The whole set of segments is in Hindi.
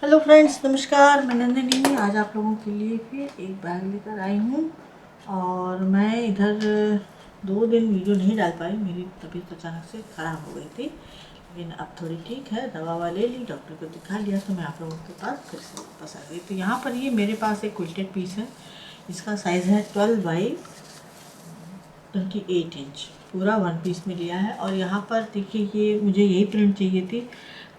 हेलो फ्रेंड्स, नमस्कार। मैं नंदिनी आज आप लोगों के लिए फिर एक बैग लेकर आई हूँ। और मैं इधर 2 दिन वीडियो नहीं डाल पाई, मेरी तबीयत अचानक से ख़राब हो गई थी, लेकिन अब थोड़ी ठीक है। दवा ववा ले ली, डॉक्टर को दिखा लिया, तो मैं आप लोगों के पास फिर से वापस आ गई। तो यहाँ पर ये मेरे पास एक क्विल्टेड पीस है। इसका साइज़ है 12 बाई 28 इंच। पूरा 1 पीस में लिया है। और यहाँ पर देखिए, ये मुझे यही प्रिंट चाहिए थी,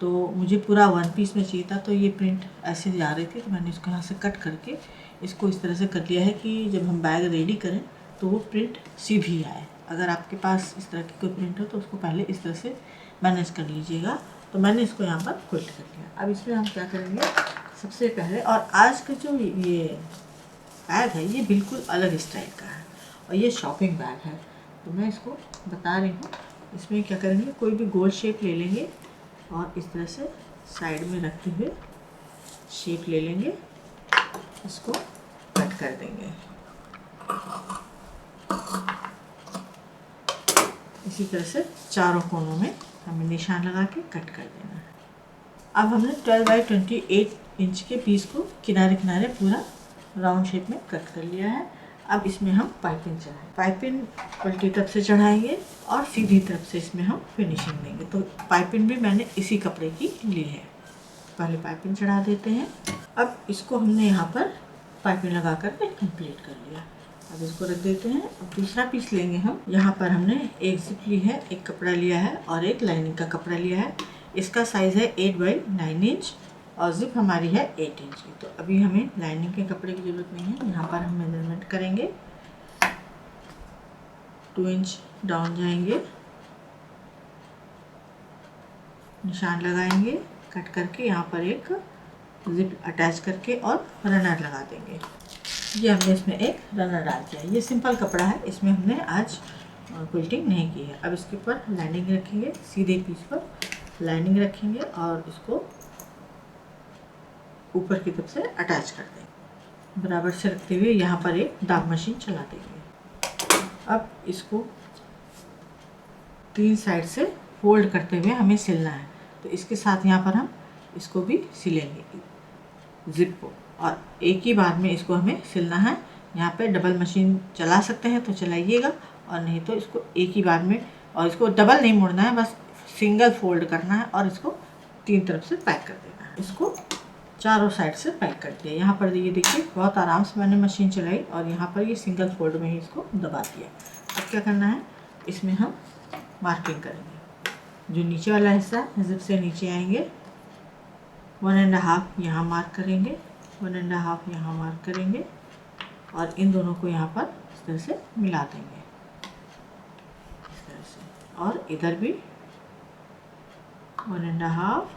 तो मुझे पूरा 1 पीस में चाहिए था। तो ये प्रिंट ऐसे जा रही थी, तो मैंने इसको यहाँ से कट करके इसको इस तरह से कर लिया है कि जब हम बैग रेडी करें तो वो प्रिंट सीधी आए। अगर आपके पास इस तरह की कोई प्रिंट हो तो उसको पहले इस तरह से मैनेज कर लीजिएगा। तो मैंने इसको यहाँ पर क्विल्ट कर लिया। अब इसमें हम क्या करेंगे, सबसे पहले, और आज का जो ये बैग है ये बिल्कुल अलग स्टाइल का है और ये शॉपिंग बैग है। तो मैं इसको बता रही हूँ। इसमें क्या करेंगे, कोई भी गोल शेप ले लेंगे और इस तरह से साइड में रखते हुए शेप ले लेंगे, इसको कट कर देंगे। इसी तरह से चारों कोनों में हमें निशान लगा के कट कर देना है। अब हमने 12 बाई 28 इंच के पीस को किनारे किनारे पूरा राउंड शेप में कट कर लिया है। अब इसमें हम पाइपिंग चढ़ाएंगे। पाइपिंग उल्टी तरफ से चढ़ाएंगे और सीधी तरफ से इसमें हम फिनिशिंग देंगे। तो पाइपिंग भी मैंने इसी कपड़े की ली है। पहले पाइपिंग चढ़ा देते हैं। अब इसको हमने यहाँ पर पाइपिंग लगा कर के कंप्लीट कर लिया। अब इसको रख देते हैं। अब दूसरा पीस लेंगे हम। यहाँ पर हमने एक जिप ली है, एक कपड़ा लिया है और एक लाइनिंग का कपड़ा लिया है। इसका साइज़ है 8 बाई 9 इंच और जिप हमारी है 8 इंच की। तो अभी हमें लाइनिंग के कपड़े की ज़रूरत नहीं है। यहाँ पर हम मेजरमेंट करेंगे, 2 इंच डाउन जाएंगे, निशान लगाएंगे, कट करके यहाँ पर एक जिप अटैच करके और रनर लगा देंगे। ये हमने इसमें एक रनर डाल दिया। ये सिंपल कपड़ा है, इसमें हमने आज क्विल्टिंग नहीं की है। अब इसके ऊपर लाइनिंग रखेंगे, सीधे पीस पर लाइनिंग रखेंगे और इसको ऊपर की तरफ से अटैच कर देंगे। बराबर से रखते हुए यहाँ पर एक दाब मशीन चला देंगे। अब इसको 3 साइड से फोल्ड करते हुए हमें सिलना है। तो इसके साथ यहाँ पर हम इसको भी सिलेंगे जिप को, और एक ही बार में इसको हमें सिलना है। यहाँ पे डबल मशीन चला सकते हैं तो चलाइएगा, और नहीं तो इसको एक ही बार में, और इसको डबल नहीं मोड़ना है, बस सिंगल फोल्ड करना है और इसको 3 तरफ से पैक कर देना है। इसको चारों साइड से पैक कर दिया। यहाँ पर ये देखिए, बहुत आराम से मैंने मशीन चलाई और यहाँ पर ये सिंगल फोल्ड में ही इसको दबा दिया। अब क्या करना है, इसमें हम मार्किंग करेंगे। जो नीचे वाला हिस्सा है, जिप से नीचे आएंगे, 1.5 यहाँ मार्क करेंगे, 1.5 यहाँ मार्क करेंगे और इन दोनों को यहाँ पर इस तरह से मिला देंगे, इस तरह से। और इधर भी 1.5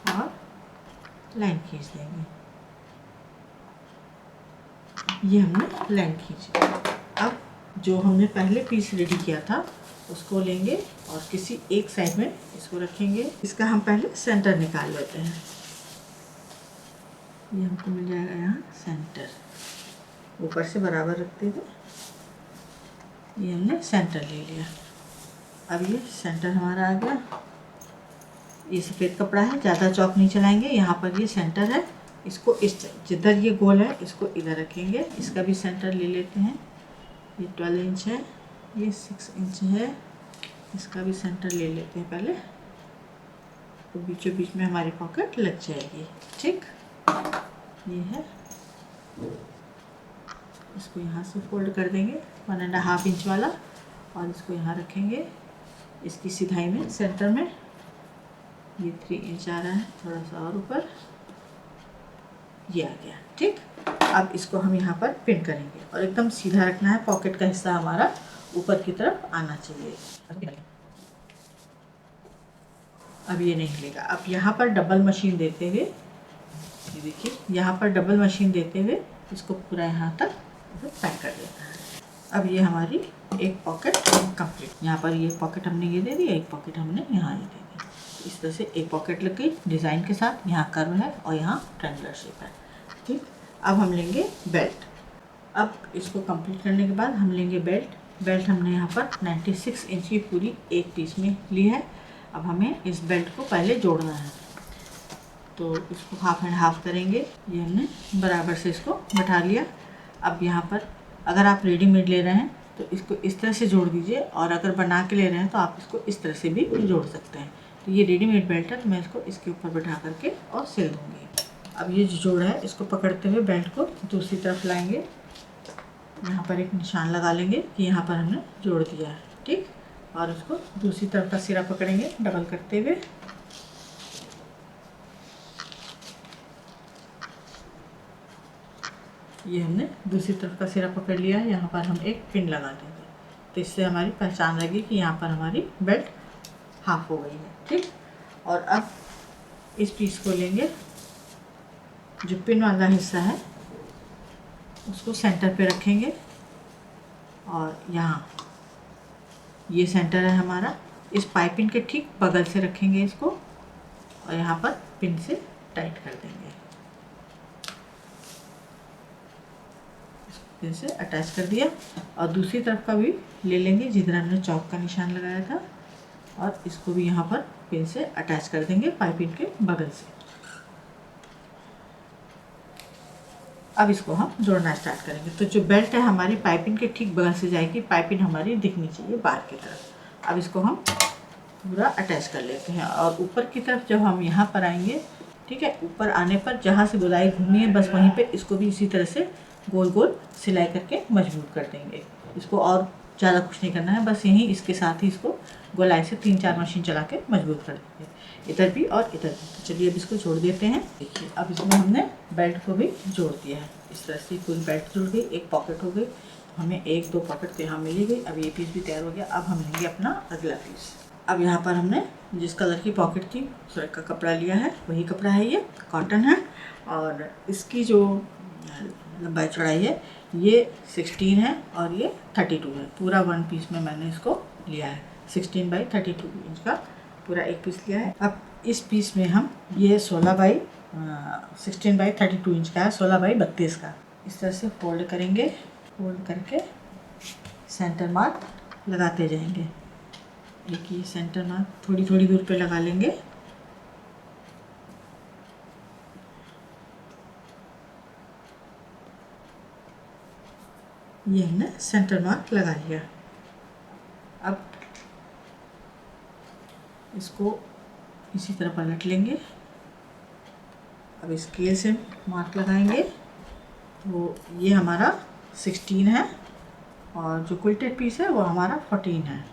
और लाइन खींच देंगे। ये हमने लाइन खींची। अब जो हमने पहले पीस रेडी किया था उसको लेंगे और किसी एक साइड में इसको रखेंगे। इसका हम पहले सेंटर निकाल लेते हैं। ये हमको मिल जाएगा यहाँ सेंटर, ऊपर से बराबर रखते हुए ये हमने सेंटर ले लिया। अब ये सेंटर हमारा आ गया। ये सफ़ेद कपड़ा है, ज़्यादा चौक नहीं चलाएंगे। यहाँ पर ये सेंटर है, इसको इस जिधर ये गोल है इसको इधर रखेंगे। इसका भी सेंटर ले लेते हैं। ये 12 इंच है, ये 6 इंच है, इसका भी सेंटर ले लेते हैं पहले। तो बीचों बीच में हमारी पॉकेट लग जाएगी। ठीक, ये है। इसको यहाँ से फोल्ड कर देंगे 1.5 इंच वाला, और इसको यहाँ रखेंगे इसकी सिधाई में, सेंटर में। ये 3 इंच आ रहा है, थोड़ा सा और ऊपर, ये आ गया। ठीक, अब इसको हम यहाँ पर पिन करेंगे और एकदम सीधा रखना है। पॉकेट का हिस्सा हमारा ऊपर की तरफ आना चाहिए। अब ये नहीं हिलेगा। अब यहाँ पर डबल मशीन देते हुए, ये देखिए, यहाँ पर डबल मशीन देते हुए इसको पूरा यहाँ तक पैक कर देना है। अब ये हमारी एक पॉकेट कंप्लीट। यहाँ पर ये पॉकेट हमने ये दे दी, एक पॉकेट हमने यहाँ ये दे दी। इस तरह से एक पॉकेट लग गई डिज़ाइन के साथ। यहाँ कर्व है और यहाँ ट्रायंगुलर शेप है। ठीक, अब हम लेंगे बेल्ट। अब इसको कंप्लीट करने के बाद हम लेंगे बेल्ट। बेल्ट हमने यहाँ पर 96 इंच की पूरी एक पीस में ली है। अब हमें इस बेल्ट को पहले जोड़ना है, तो इसको हाफ एंड हाफ करेंगे। ये हमने बराबर से इसको बैठा लिया। अब यहाँ पर अगर आप रेडीमेड ले रहे हैं तो इसको इस तरह से जोड़ दीजिए, और अगर बना के ले रहे हैं तो आप इसको इस तरह से भी जोड़ सकते हैं। तो ये रेडीमेड बेल्ट है, तो मैं इसको इसके ऊपर बैठा करके और सिल दूँगी। अब ये जो जोड़ है इसको पकड़ते हुए बेल्ट को दूसरी तरफ लाएंगे। यहाँ पर एक निशान लगा लेंगे कि यहाँ पर हमने जोड़ दिया है, ठीक। और उसको दूसरी तरफ का सिरा पकड़ेंगे डबल करते हुए। ये हमने दूसरी तरफ का सिरा पकड़ लिया है। यहाँ पर हम एक पिन लगा देंगे, तो इससे हमारी पहचान लगी कि यहाँ पर हमारी बेल्ट हाफ हो गई है, ठीक। और अब इस पीस को लेंगे, जो पिन वाला हिस्सा है उसको सेंटर पे रखेंगे, और यहाँ ये सेंटर है हमारा। इस पाइपिंग के ठीक बगल से रखेंगे इसको, और यहाँ पर पिन से टाइट कर देंगे। पिन से अटैच कर दिया, और दूसरी तरफ का भी ले लेंगे जिधर हमने चौक का निशान लगाया था, और इसको भी यहाँ पर पिन से अटैच कर देंगे पाइपिंग के बगल से। अब इसको हम जोड़ना स्टार्ट करेंगे। तो जो बेल्ट है हमारी पाइपिंग के ठीक बगल से जाएगी, पाइपिंग हमारी दिखनी चाहिए बाहर की तरफ। अब इसको हम पूरा अटैच कर लेते हैं, और ऊपर की तरफ जब हम यहाँ पर आएंगे, ठीक है, ऊपर आने पर जहाँ से गोलाई घूमी है बस वहीं पे इसको भी इसी तरह से गोल गोल सिलाई करके मजबूत कर देंगे। इसको और ज़्यादा कुछ नहीं करना है, बस यहीं इसके साथ ही इसको गोलाई से 3-4 मशीन चला के मजबूत कर देंगे, इधर भी और इधर भी। तो चलिए अब इसको जोड़ देते हैं। देखिए अब इसमें हमने बेल्ट को भी जोड़ दिया है। इस तरह से पूरी बेल्ट जुड़ गई, एक पॉकेट हो गई, हमें 1-2 पॉकेट तो यहाँ मिली गई। अब ये पीस भी तैयार हो गया। अब हम लेंगे अपना अगला पीस। अब यहाँ पर हमने जिस कलर की पॉकेट थी उस तरह का कपड़ा लिया है, वही कपड़ा है, ये कॉटन है, और इसकी जो लंबाई चौड़ाई है ये 16 है और ये 32 है। पूरा 1 पीस में मैंने इसको लिया है, 16 बाई 32 इंच का पूरा एक पीस लिया है। अब इस पीस में हम ये 16 बाई 32 इंच का है, 16 बाई 32 का। इस तरह से फोल्ड करेंगे, फोल्ड करके सेंटर मार्क लगाते जाएंगे। एक ये सेंटर मार्क थोड़ी थोड़ी दूर पे लगा लेंगे। ये हमने सेंटर मार्क लगा लिया। अब इसको इसी तरह पलट लेंगे। अब स्केल से मार्क लगाएंगे। वो ये हमारा 16 है, और जो क्विल्टेड पीस है वो हमारा 14 है।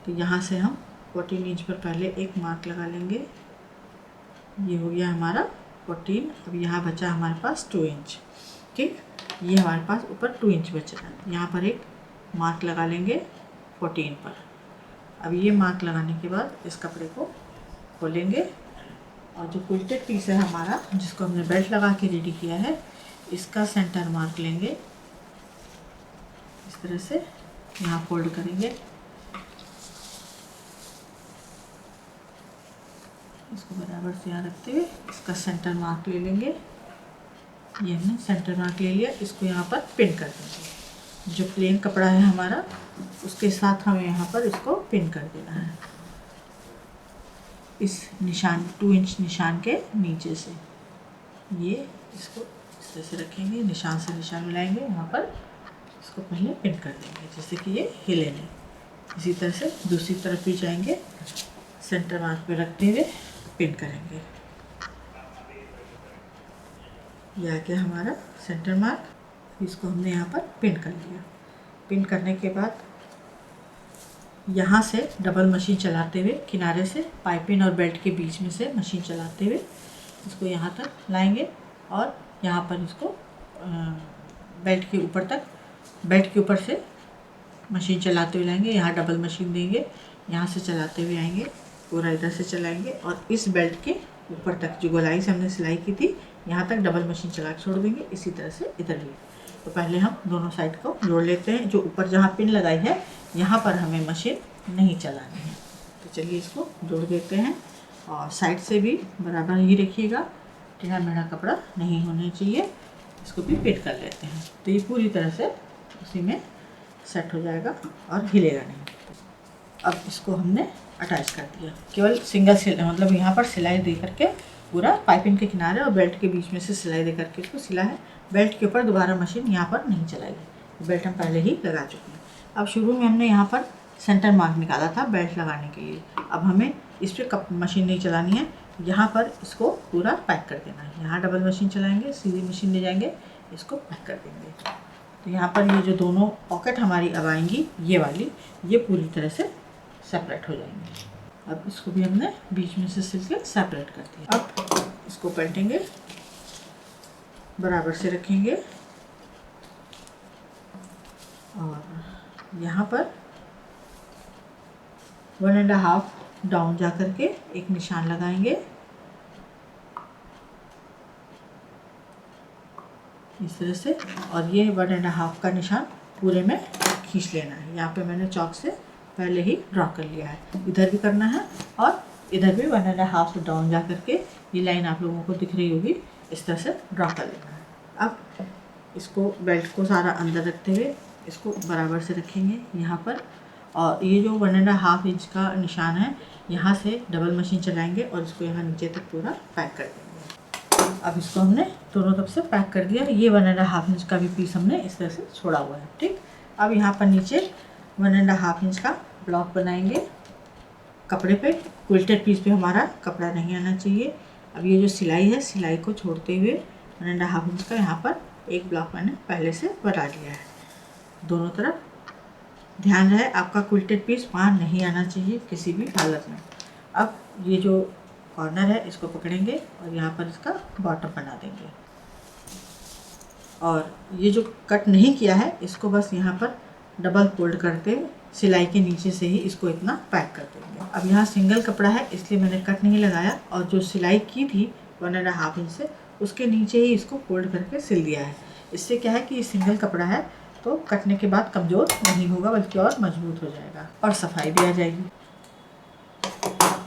तो यहाँ से हम 14 इंच पर पहले एक मार्क लगा लेंगे। ये हो गया हमारा 14। अब यहाँ बचा हमारे पास 2 इंच, ठीक। ये हमारे पास ऊपर 2 इंच बच रहा है। यहाँ पर एक मार्क लगा लेंगे 14 पर। अब ये मार्क लगाने के बाद इस कपड़े को खोलेंगे, और जो क्विल्टेड पीस है हमारा, जिसको हमने बेल्ट लगा के रेडी किया है, इसका सेंटर मार्क लेंगे। इस तरह से यहाँ फोल्ड करेंगे, इसको बराबर से यहाँ रखते हुए इसका सेंटर मार्क ले लेंगे। ये हमने सेंटर मार्क ले लिया, इसको यहाँ पर पिन कर देंगे। जो प्लेन कपड़ा है हमारा उसके साथ हमें यहाँ पर इसको पिन कर देना है, इस निशान 2 इंच निशान के नीचे से। ये इसको इस तरह से रखेंगे, निशान से निशान मिलाएंगे, यहाँ पर इसको पहले पिन कर देंगे जिससे कि ये हिले नहीं। इसी तरह से दूसरी तरफ भी जाएंगे, सेंटर मार्क पे रखते हुए पिन करेंगे। यह आ गया हमारा सेंटर मार्क। इसको हमने यहाँ पर पिन कर लिया। पिन करने के बाद यहाँ से डबल मशीन चलाते हुए किनारे से पाइपिंग और बेल्ट के बीच में से मशीन चलाते हुए इसको यहाँ तक लाएंगे, और यहाँ पर इसको बेल्ट के ऊपर तक, बेल्ट के ऊपर से मशीन चलाते हुए लाएंगे। यहाँ डबल मशीन देंगे, यहाँ से चलाते हुए आएंगे, पूरा इधर से चलाएंगे, और इस बेल्ट के ऊपर तक जो गोलाई से हमने सिलाई की थी यहाँ तक डबल मशीन चला के छोड़ देंगे। इसी तरह से इधर भी। तो पहले हम दोनों साइड को जोड़ लेते हैं। जो ऊपर जहाँ पिन लगाई है यहाँ पर हमें मशीन नहीं चलानी है। तो चलिए इसको जोड़ देते हैं, और साइड से भी बराबर ही रखिएगा, टेढ़ा मेढ़ा कपड़ा नहीं होना चाहिए। इसको भी पिन कर लेते हैं, तो ये पूरी तरह से उसी में सेट हो जाएगा और हिलेगा नहीं। अब इसको हमने अटैच कर दिया। केवल सिंगल मतलब यहाँ पर सिलाई दे करके पूरा पाइपिंग के किनारे और बेल्ट के बीच में से सिलाई दे करके इसको सिला है। बेल्ट के ऊपर दोबारा मशीन यहाँ पर नहीं चलाएगी, बेल्ट हम पहले ही लगा चुके हैं। अब शुरू में हमने यहाँ पर सेंटर मार्क निकाला था बेल्ट लगाने के लिए। अब हमें इस पर मशीन नहीं चलानी है, यहाँ पर इसको पूरा पैक कर देना है। यहाँ डबल मशीन चलाएंगे, सीधी मशीन ले जाएंगे, इसको पैक कर देंगे। तो यहाँ पर ये जो दोनों पॉकेट हमारी अब आएंगी, ये वाली, ये पूरी तरह से सेपरेट हो जाएंगे। अब इसको भी हमने बीच में से सिल के सेपरेट कर दिया। अब इसको पलटेंगे, बराबर से रखेंगे और यहाँ पर 1.5 डाउन जा करके एक निशान लगाएंगे इस तरह से, और ये 1.5 का निशान पूरे में खींच लेना है। यहाँ पे मैंने चॉक से पहले ही ड्रॉ कर लिया है, इधर भी करना है और इधर भी 1.5 से डाउन जा करके ये लाइन आप लोगों को दिख रही होगी, इस तरह से ड्रॉ कर लेना है। अब इसको बेल्ट को सारा अंदर रखते हुए इसको बराबर से रखेंगे यहाँ पर, और ये जो 1.5 इंच का निशान है यहाँ से डबल मशीन चलाएंगे और इसको यहाँ नीचे तक पूरा पैक कर देंगे। अब इसको हमने दोनों तरफ से पैक कर दिया। ये 1.5 इंच का भी पीस हमने इस तरह से छोड़ा हुआ है, ठीक। अब यहाँ पर नीचे 1.5 इंच का ब्लॉक बनाएंगे कपड़े पे। क्विल्टेड पीस पे हमारा कपड़ा नहीं आना चाहिए। अब ये जो सिलाई है, सिलाई को छोड़ते हुए 1.5 इंच का यहाँ पर एक ब्लॉक मैंने पहले से बना लिया है दोनों तरफ। ध्यान रहे आपका क्विल्टेड पीस वहाँ नहीं आना चाहिए किसी भी हालत में। अब ये जो कॉर्नर है इसको पकड़ेंगे और यहाँ पर इसका बॉटम बना देंगे, और ये जो कट नहीं किया है इसको बस यहाँ पर डबल फोल्ड करके सिलाई के नीचे से ही इसको इतना पैक कर देंगे। अब यहाँ सिंगल कपड़ा है इसलिए मैंने कट नहीं लगाया, और जो सिलाई की थी 1.5 इंच से उसके नीचे ही इसको फोल्ड करके सिल दिया है। इससे क्या है कि ये सिंगल कपड़ा है तो कटने के बाद कमज़ोर नहीं होगा बल्कि और मजबूत हो जाएगा और सफाई भी आ जाएगी।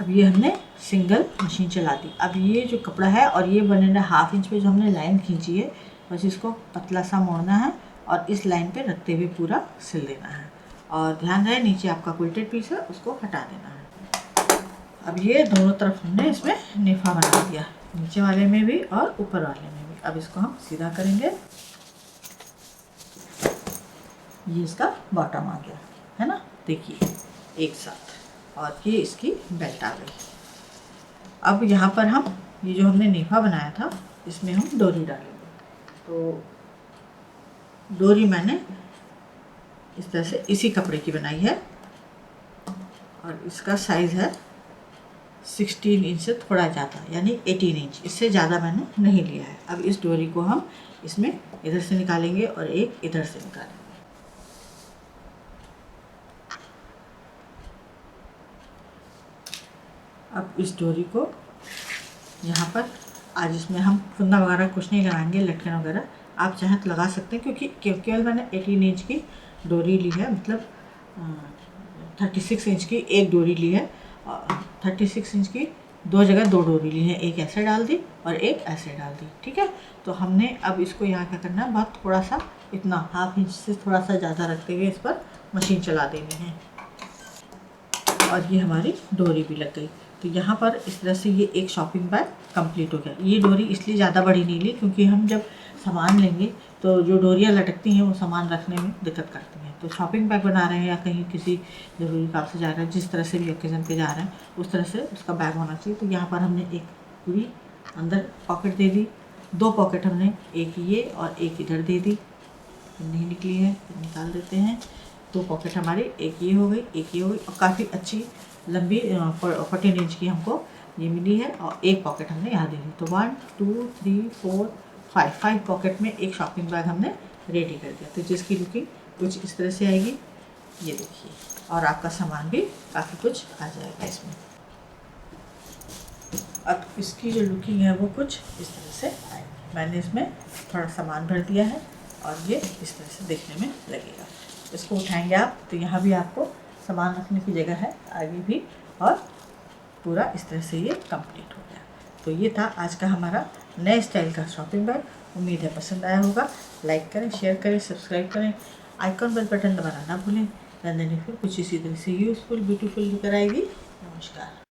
अब ये हमने सिंगल मशीन चला दी। अब ये जो कपड़ा है और ये 1.5 इंच पे जो हमने लाइन खींची है, बस इसको पतला सा मोड़ना है और इस लाइन पे रखते हुए पूरा सिल देना है। और ध्यान रहे नीचे आपका क्विल्टेड पीस है उसको हटा देना है। अब ये दोनों तरफ हमने इसमें नेफा बना दिया, नीचे वाले में भी और ऊपर वाले में भी। अब इसको हम सीधा करेंगे, ये इसका बॉटम आ गया है ना, देखिए एक साथ, और ये इसकी बेल्ट आ गई। अब यहाँ पर हम ये जो हमने नेफा बनाया था इसमें हम डोरी डालेंगे। तो डोरी मैंने इस तरह से इसी कपड़े की बनाई है और इसका साइज़ है 16 इंच से थोड़ा ज़्यादा, यानी 18 इंच, इससे ज़्यादा मैंने नहीं लिया है। अब इस डोरी को हम इसमें इधर से निकालेंगे और एक इधर से निकालेंगे। अब इस डोरी को यहाँ पर आज इसमें हम फुंदा वगैरह कुछ नहीं लगाएंगे, लटकन वगैरह आप चाहें तो लगा सकते हैं, क्योंकि केवल मैंने 18 इंच की डोरी ली है, मतलब 36 इंच की एक डोरी ली है। 36 इंच की दो जगह दो डोरी ली है, एक ऐसे डाल दी और एक ऐसे डाल दी, ठीक है। तो हमने अब इसको यहाँ क्या करना है, बहुत थोड़ा सा, इतना ½ इंच से थोड़ा सा ज़्यादा रखते हुए इस पर मशीन चला देनी है, और ये हमारी डोरी भी लग गई। तो यहाँ पर इस तरह से ये एक शॉपिंग बैग कंप्लीट हो गया। ये डोरी इसलिए ज़्यादा बड़ी नहीं ली क्योंकि हम जब सामान लेंगे तो जो डोरियाँ लटकती हैं वो सामान रखने में दिक्कत करती हैं। तो शॉपिंग बैग बना रहे हैं या कहीं किसी ज़रूरी काम से जा रहे हैं, जिस तरह से भी ओकेज़न पे जा रहे हैं उस तरह से उसका बैग होना चाहिए। तो यहाँ पर हमने एक पूरी अंदर पॉकेट दे दी, 2 पॉकेट हमने, एक ये और एक इधर दे दी, नहीं निकली है तो निकाल देते हैं। 2 पॉकेट हमारी, एक ये हो गई एक ये हो गई, और काफ़ी अच्छी लंबी 14 इंच की हमको ये मिली है, और एक पॉकेट हमने यहाँ दे दी। तो 1 2 3 4 5 पॉकेट में एक शॉपिंग बैग हमने रेडी कर दिया। तो जिसकी लुकिंग कुछ इस तरह से आएगी, ये देखिए, और आपका सामान भी काफ़ी कुछ आ जाएगा इसमें। अब इसकी जो लुकिंग है वो कुछ इस तरह से आएगी। मैंने इसमें थोड़ा सामान भर दिया है और ये इस तरह से देखने में लगेगा। इसको उठाएंगे आप तो यहाँ भी आपको सामान रखने की जगह है आगे भी, और पूरा इस तरह से ये कंप्लीट हो गया। तो ये था आज का हमारा नए स्टाइल का शॉपिंग बैग। उम्मीद है पसंद आया होगा। लाइक करें, शेयर करें, सब्सक्राइब करें, आइकॉन बेल बटन दबाना ना भूलें। नंदनी फिर कुछ इसी तरह से यूज़फुल ब्यूटीफुल लेकर आएगी। नमस्कार।